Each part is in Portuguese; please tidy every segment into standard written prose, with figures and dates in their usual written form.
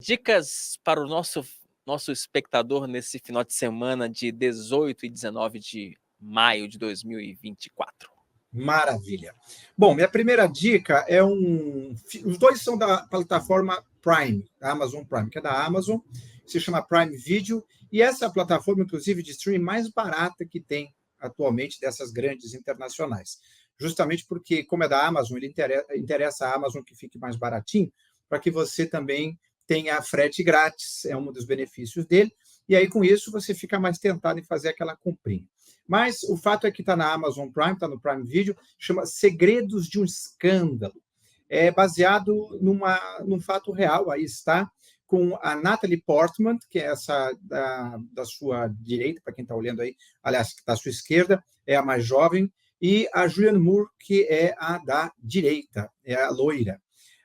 Dicas para o nosso espectador nesse final de semana de 18 e 19 de maio de 2024. Maravilha. Bom, minha primeira dica é os dois são da plataforma Prime, da Amazon Prime, que é da Amazon, se chama Prime Video, e essa é a plataforma, inclusive, de streaming mais barata que tem atualmente dessas grandes internacionais. Justamente porque, como é da Amazon, ele interessa a Amazon que fique mais baratinho, para que você também tenha frete grátis, é um dos benefícios dele, e aí, com isso, você fica mais tentado em fazer aquela comprinha. Mas o fato é que está na Amazon Prime, está no Prime Video, chama Segredos de um Escândalo. É baseado num fato real, aí está, com a Natalie Portman, que é essa da sua direita, para quem está olhando aí, aliás, que está à sua esquerda, é a mais jovem, e a Julianne Moore, que é a da direita, é a loira.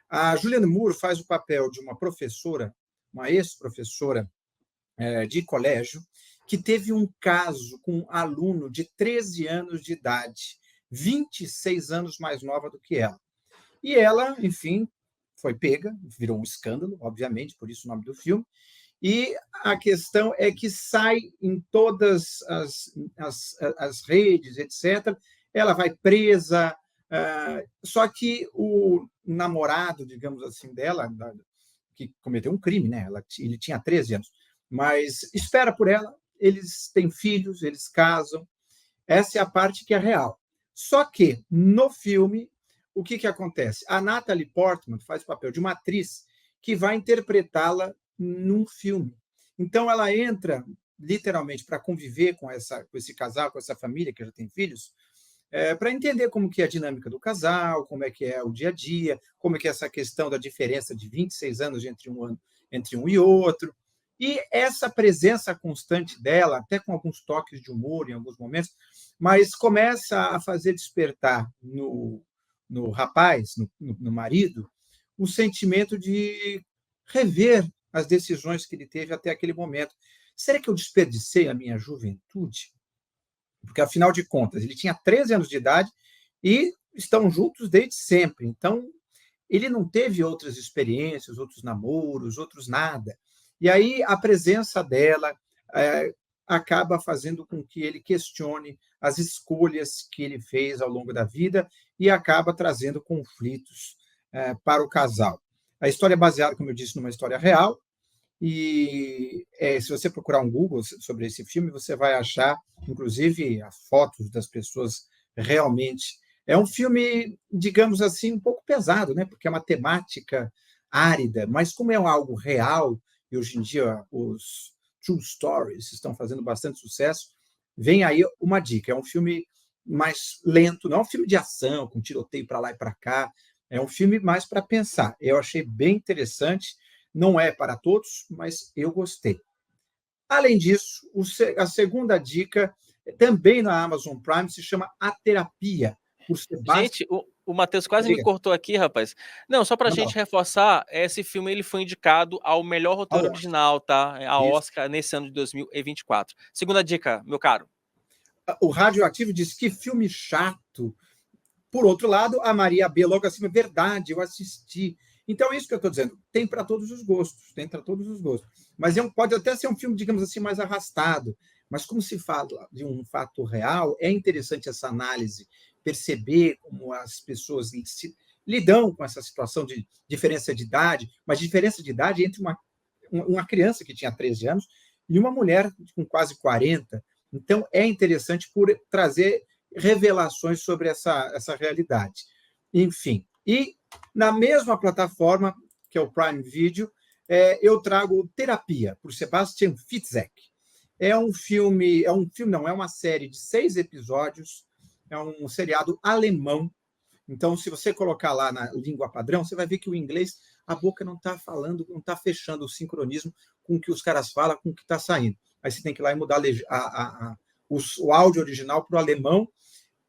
A Julianne Moore faz o papel de uma professora, uma ex-professora de colégio, que teve um caso com um aluno de 13 anos de idade, 26 anos mais nova do que ela. E ela, enfim, foi pega, virou um escândalo, obviamente, por isso o nome do filme, e a questão é que sai em todas as redes, etc. Ela vai presa, só que o namorado, digamos assim, dela, que cometeu um crime, né? Ele tinha 13 anos, mas espera por ela, eles têm filhos, eles casam, essa é a parte que é real. Só que, no filme, o que acontece? A Natalie Portman faz o papel de uma atriz que vai interpretá-la num filme. Então, ela entra, literalmente, para conviver com esse casal, com essa família que já tem filhos, para entender como que é a dinâmica do casal, como é que é o dia a dia, como é que é essa questão da diferença de 26 anos entre um e outro. E essa presença constante dela, até com alguns toques de humor em alguns momentos, mas começa a fazer despertar no rapaz, no marido, um sentimento de rever as decisões que ele teve até aquele momento. Será que eu desperdicei a minha juventude? Porque, afinal de contas, ele tinha 13 anos de idade e estão juntos desde sempre. Então, ele não teve outras experiências, outros namoros, outros nada. E aí a presença dela acaba fazendo com que ele questione as escolhas que ele fez ao longo da vida e acaba trazendo conflitos para o casal. A história é baseada, como eu disse, numa história real, e se você procurar um Google sobre esse filme, você vai achar, inclusive, as fotos das pessoas realmente. É um filme, digamos assim, um pouco pesado, né? Porque é uma temática árida, mas como é algo real, e hoje em dia os true stories estão fazendo bastante sucesso, vem aí uma dica. É um filme mais lento, não é um filme de ação, com tiroteio para lá e para cá, é um filme mais para pensar. Eu achei bem interessante, não é para todos, mas eu gostei. Além disso, a segunda dica, também na Amazon Prime, se chama A Terapia, por Sebastian. Gente, o Matheus quase me cortou aqui, rapaz. Não, só para a gente reforçar, esse filme ele foi indicado ao melhor roteiro original, tá? A Oscar nesse ano de 2024. Segunda dica, meu caro. O Radioativo diz que filme chato. Por outro lado, a Maria B. logo acima, verdade, eu assisti. Então, é isso que eu estou dizendo. Tem para todos os gostos, tem para todos os gostos. Mas pode até ser um filme, digamos assim, mais arrastado. Mas como se fala de um fato real, é interessante essa análise, perceber como as pessoas lidam com essa situação de diferença de idade, mas diferença de idade entre uma criança que tinha 13 anos e uma mulher com quase 40. Então, é interessante por trazer revelações sobre essa realidade. Enfim, e na mesma plataforma, que é o Prime Video, eu trago Terapia, por Sebastian Fitzek. É uma série de 6 episódios, é um seriado alemão. Então, se você colocar lá na língua padrão, você vai ver que o inglês, a boca não está falando, não está fechando o sincronismo com o que os caras falam, com o que está saindo. Aí você tem que ir lá e mudar o áudio original para o alemão,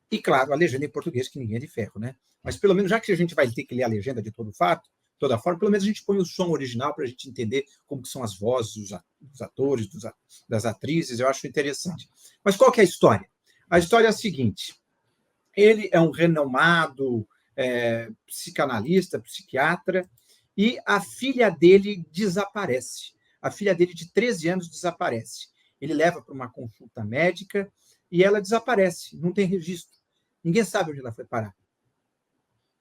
e, claro, a legenda em português, que ninguém é de ferro, né? Mas, pelo menos, já que a gente vai ter que ler a legenda de toda forma, pelo menos a gente põe o som original para a gente entender como que são as vozes dos atores, das atrizes, eu acho interessante. Mas qual que é a história? A história é a seguinte: ele é um renomado psicanalista, psiquiatra, e a filha dele desaparece. A filha dele, de 13 anos, desaparece. Ele leva para uma consulta médica e ela desaparece, não tem registro. Ninguém sabe onde ela foi parar.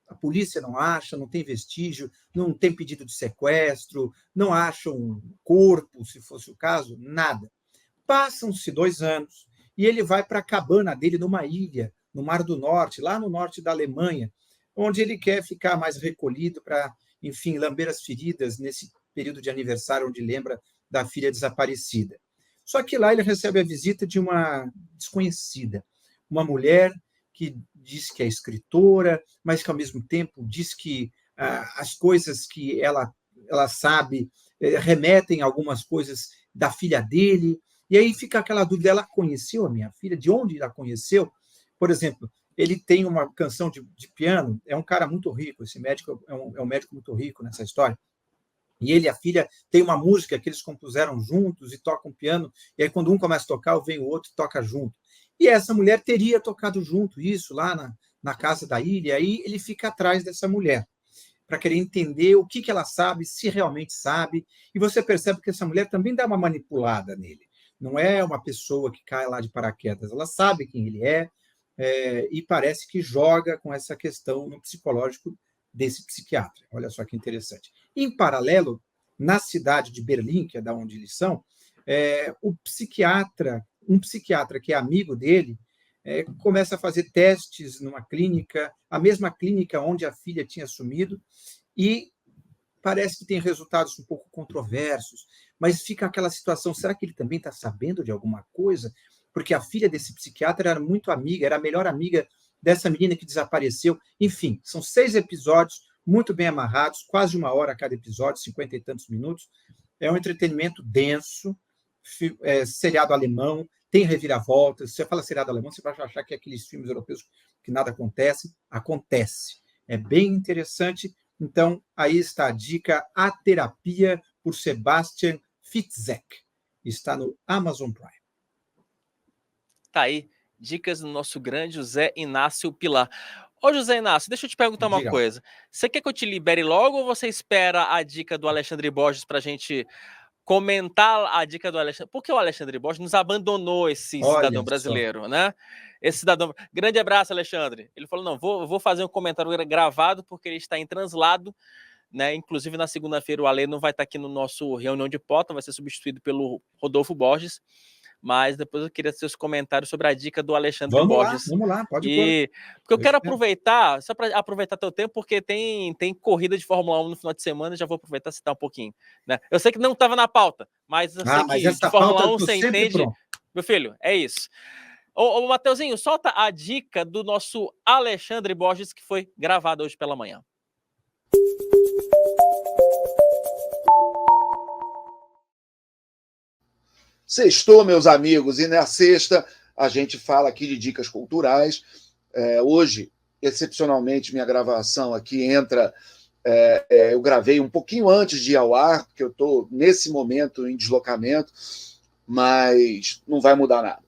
A polícia não acha, não tem vestígio, não tem pedido de sequestro, não acham um corpo, se fosse o caso, nada. Passam-se 2 anos e ele vai para a cabana dele numa ilha, no Mar do Norte, lá no norte da Alemanha, onde ele quer ficar mais recolhido para, enfim, lamber as feridas nesse período de aniversário onde lembra da filha desaparecida. Só que lá ele recebe a visita de uma desconhecida, uma mulher que diz que é escritora, mas que, ao mesmo tempo, diz que as coisas que ela sabe remetem a algumas coisas da filha dele. E aí fica aquela dúvida: ela conheceu a minha filha? De onde ela conheceu? Por exemplo, ele tem uma canção de piano, é um cara muito rico, esse médico é um médico muito rico nessa história, e ele e a filha têm uma música que eles compuseram juntos e tocam piano, e aí quando um começa a tocar, vem o outro e toca junto. E essa mulher teria tocado junto isso lá na casa da ilha, e aí ele fica atrás dessa mulher, para querer entender o que ela sabe, se realmente sabe, e você percebe que essa mulher também dá uma manipulada nele. Não é uma pessoa que cai lá de paraquedas, ela sabe quem ele é, e parece que joga com essa questão no psicológico desse psiquiatra. Olha só que interessante. Em paralelo, na cidade de Berlim, que é da onde eles são, um psiquiatra que é amigo dele, começa a fazer testes numa clínica, a mesma clínica onde a filha tinha sumido, e parece que tem resultados um pouco controversos, mas fica aquela situação: será que ele também está sabendo de alguma coisa? Porque a filha desse psiquiatra era muito amiga, era a melhor amiga dessa menina que desapareceu. Enfim, são 6 episódios muito bem amarrados, quase 1 hora cada episódio, 50 e tantos minutos. É um entretenimento denso, seriado alemão, tem reviravoltas. Se você fala seriado alemão, você vai achar que é aqueles filmes europeus que nada acontece. Acontece. É bem interessante. Então, aí está a dica: A Terapia, por Sebastian Fitzek. Está no Amazon Prime. Tá aí, dicas do nosso grande José Inácio Pilar. Ô, José Inácio, deixa eu te perguntar uma coisa. Você quer que eu te libere logo ou você espera a dica do Alexandre Borges para a gente comentar a dica do Alexandre? Porque o Alexandre Borges nos abandonou, esse cidadão brasileiro, né? Esse cidadão. Grande abraço, Alexandre. Ele falou: não, vou fazer um comentário gravado porque ele está em translado, né? Inclusive, na segunda-feira, o Ale não vai estar aqui no nosso reunião de pauta, vai ser substituído pelo Rodolfo Borges. Mas depois eu queria seus comentários sobre a dica do Alexandre Borges. Vamos lá, pode pôr. Porque eu quero aproveitar, só para aproveitar teu tempo, porque tem corrida de Fórmula 1 no final de semana, já vou aproveitar e citar um pouquinho. Né? Eu sei que não estava na pauta, mas eu sei que de Fórmula 1 você entende. Pronto. Meu filho, é isso. Ô, Mateuzinho, solta a dica do nosso Alexandre Borges, que foi gravado hoje pela manhã. Sextou, meus amigos, e na sexta a gente fala aqui de dicas culturais. Hoje, excepcionalmente, minha gravação aqui entra... eu gravei um pouquinho antes de ir ao ar, porque eu estou, nesse momento, em deslocamento, mas não vai mudar nada.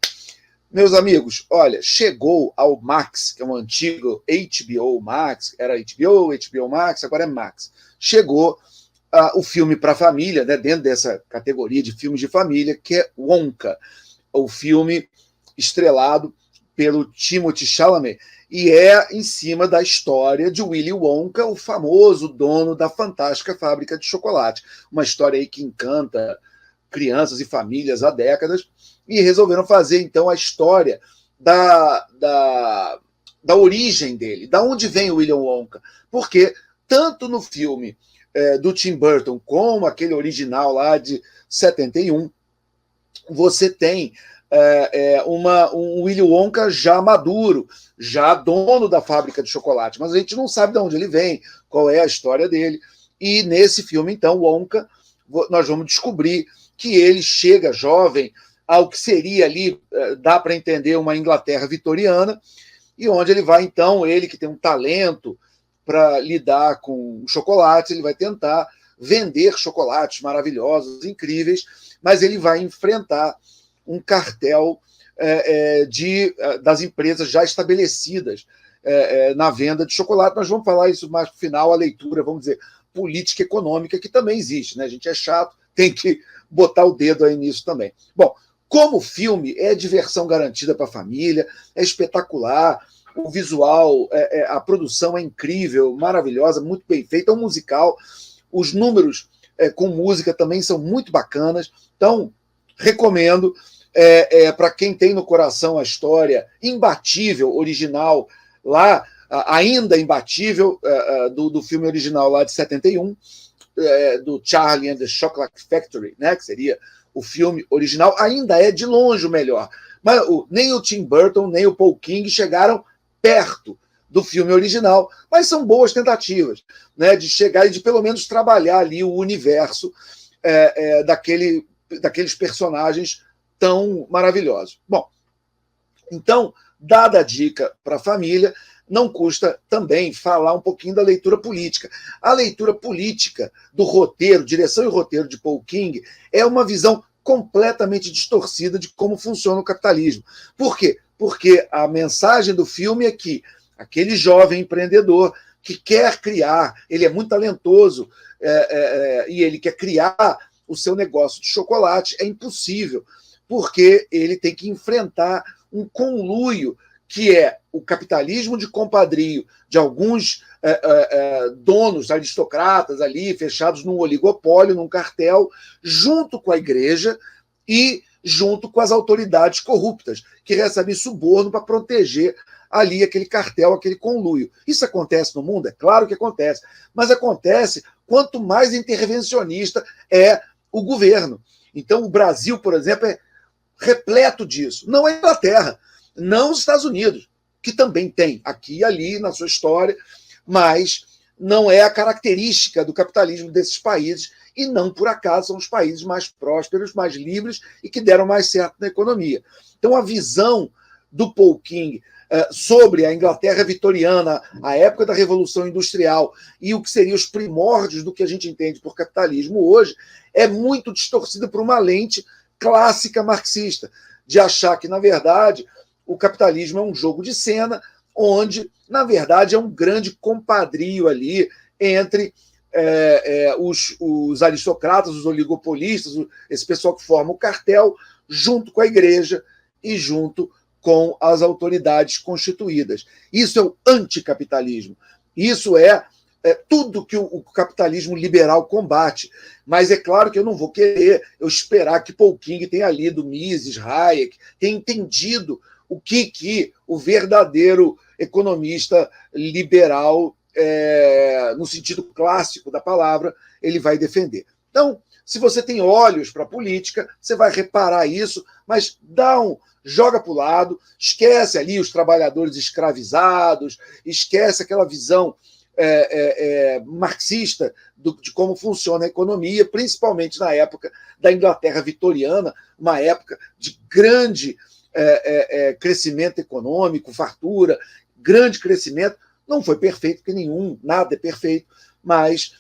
Meus amigos, olha, chegou ao Max, que é um antigo HBO Max, era HBO Max, agora é Max. Chegou o filme para a família, né, dentro dessa categoria de filmes de família, que é Wonka, o filme estrelado pelo Timothée Chalamet, e é em cima da história de Willy Wonka, o famoso dono da fantástica fábrica de chocolate. Uma história aí que encanta crianças e famílias há décadas, e resolveram fazer, então, a história da origem dele, da onde vem o Willy Wonka. Porque, tanto no filme do Tim Burton, como aquele original lá de 71, você tem um Willy Wonka já maduro, já dono da fábrica de chocolate, mas a gente não sabe de onde ele vem, qual é a história dele. E nesse filme, então, Wonka, nós vamos descobrir que ele chega jovem ao que seria ali, dá para entender, uma Inglaterra vitoriana, e onde ele vai, então, ele que tem um talento para lidar com chocolate, ele vai tentar vender chocolates maravilhosos, incríveis, mas ele vai enfrentar um cartel das empresas já estabelecidas na venda de chocolate. Nós vamos falar isso mais no final, a leitura, vamos dizer, política econômica que também existe, né? A gente é chato, tem que botar o dedo aí nisso também. Bom, como filme, é diversão garantida para a família, é espetacular, o visual, a produção é incrível, maravilhosa, muito bem feita, é um musical, os números com música também são muito bacanas, então recomendo para quem tem no coração a história imbatível, original, lá, ainda imbatível, do filme original lá de 71, do Charlie and the Chocolate Factory, né, que seria o filme original, ainda é de longe o melhor. Mas nem o Tim Burton, nem o Paul King chegaram perto do filme original, mas são boas tentativas, né, de chegar e de pelo menos trabalhar ali o universo daqueles personagens tão maravilhosos. Bom, então, dada a dica para a família, não custa também falar um pouquinho da leitura política. A leitura política do roteiro, direção e roteiro de Paul King, é uma visão completamente distorcida de como funciona o capitalismo. Por quê? Porque a mensagem do filme é que aquele jovem empreendedor que quer criar, ele é muito talentoso e ele quer criar o seu negócio de chocolate, é impossível, porque ele tem que enfrentar um conluio que é o capitalismo de compadrio de alguns donos aristocratas ali, fechados num oligopólio, num cartel, junto com a igreja e junto com as autoridades corruptas, que recebem suborno para proteger ali aquele cartel, aquele conluio. Isso acontece no mundo? É claro que acontece, mas acontece quanto mais intervencionista é o governo. Então, o Brasil, por exemplo, é repleto disso. Não a Inglaterra, não os Estados Unidos, que também tem aqui e ali na sua história, mas não é a característica do capitalismo desses países, e não por acaso são os países mais prósperos, mais livres e que deram mais certo na economia. Então, a visão do Paul King sobre a Inglaterra vitoriana, a época da Revolução Industrial e o que seriam os primórdios do que a gente entende por capitalismo hoje, é muito distorcida por uma lente clássica marxista, de achar que, na verdade, o capitalismo é um jogo de cena, onde, na verdade, é um grande compadrio ali entre os aristocratas, os oligopolistas, esse pessoal que forma o cartel, junto com a igreja e junto com as autoridades constituídas. Isso é o anticapitalismo. Isso é tudo que o capitalismo liberal combate. Mas é claro que eu não vou querer esperar que Paul King tenha lido Mises, Hayek, tenha entendido o que o verdadeiro economista liberal, no sentido clássico da palavra, ele vai defender. Então, se você tem olhos para a política, você vai reparar isso, mas joga para o lado, esquece ali os trabalhadores escravizados, esquece aquela visão marxista de como funciona a economia, principalmente na época da Inglaterra vitoriana, uma época de grande crescimento econômico, fartura, grande crescimento. Não foi perfeito, porque nada é perfeito, mas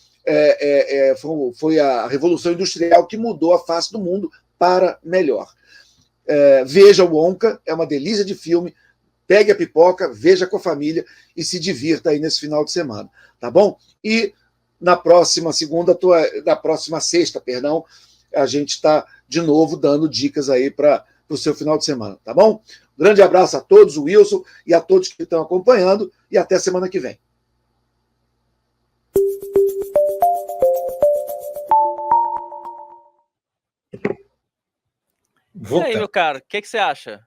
foi a Revolução Industrial que mudou a face do mundo para melhor. Veja o Wonka, é uma delícia de filme. Pegue a pipoca, veja com a família e se divirta aí nesse final de semana, tá bom? E na próxima sexta, a gente está de novo dando dicas aí para o seu final de semana, tá bom? Grande abraço a todos, o Wilson, e a todos que estão acompanhando, e até semana que vem. E aí, meu cara, o que você acha?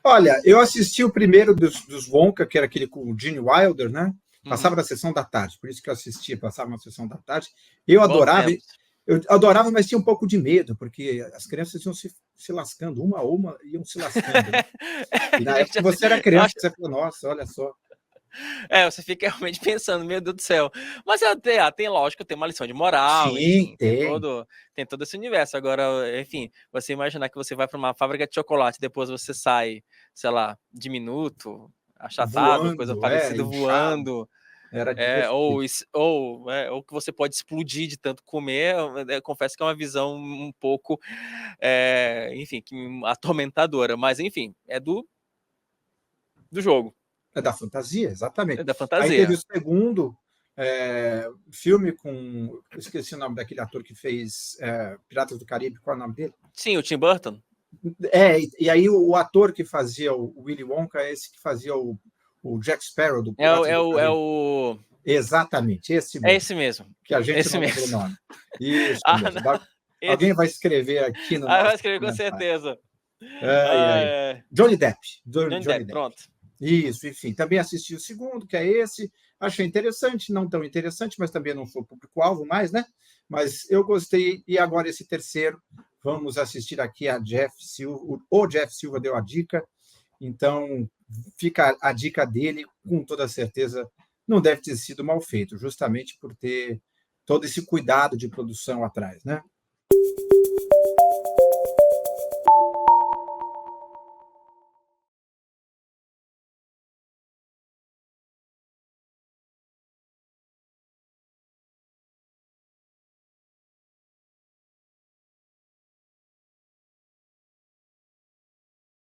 Olha, eu assisti o primeiro dos Wonka, que era aquele com o Gene Wilder, né? Passava na sessão da tarde, por isso que eu assistia, passava na sessão da tarde. Eu adorava, mas tinha um pouco de medo, porque as crianças iam se lascando, uma a uma iam se lascando. Né? E na época que você era criança, você falou, nossa, olha só. Você fica realmente pensando, meu Deus do céu. Mas tem lógico, tem uma lição de moral, Sim, enfim, tem todo esse universo. Agora, enfim, você imaginar que você vai para uma fábrica de chocolate, depois você sai, sei lá, diminuto, achatado, voando, coisa parecida, voando. Era ou que você pode explodir de tanto comer. Confesso que é uma visão um pouco, enfim, atormentadora. Mas, enfim, é do jogo. É da fantasia, exatamente. É da fantasia. Aí teve o segundo, filme com... Esqueci o nome daquele ator que fez Piratas do Caribe, qual é o nome dele? Sim, o Tim Burton. E aí o ator que fazia o Willy Wonka é esse que fazia o Jack Sparrow do Piratas do Caribe. Exatamente, esse mesmo. É esse mesmo. Que a gente esse não mesmo. lembra o nome. Isso mesmo. Alguém vai escrever aqui no vai escrever com certeza. Johnny Depp. Johnny Depp, pronto. Isso, enfim. Também assisti o segundo, que é esse. Achei interessante, não tão interessante, mas também não sou público-alvo mais, né? Mas eu gostei. E agora esse terceiro, vamos assistir aqui a Jeff Silva. O Jeff Silva deu a dica. Então, fica a dica dele, com toda certeza, não deve ter sido mal feito, justamente por ter todo esse cuidado de produção atrás, né?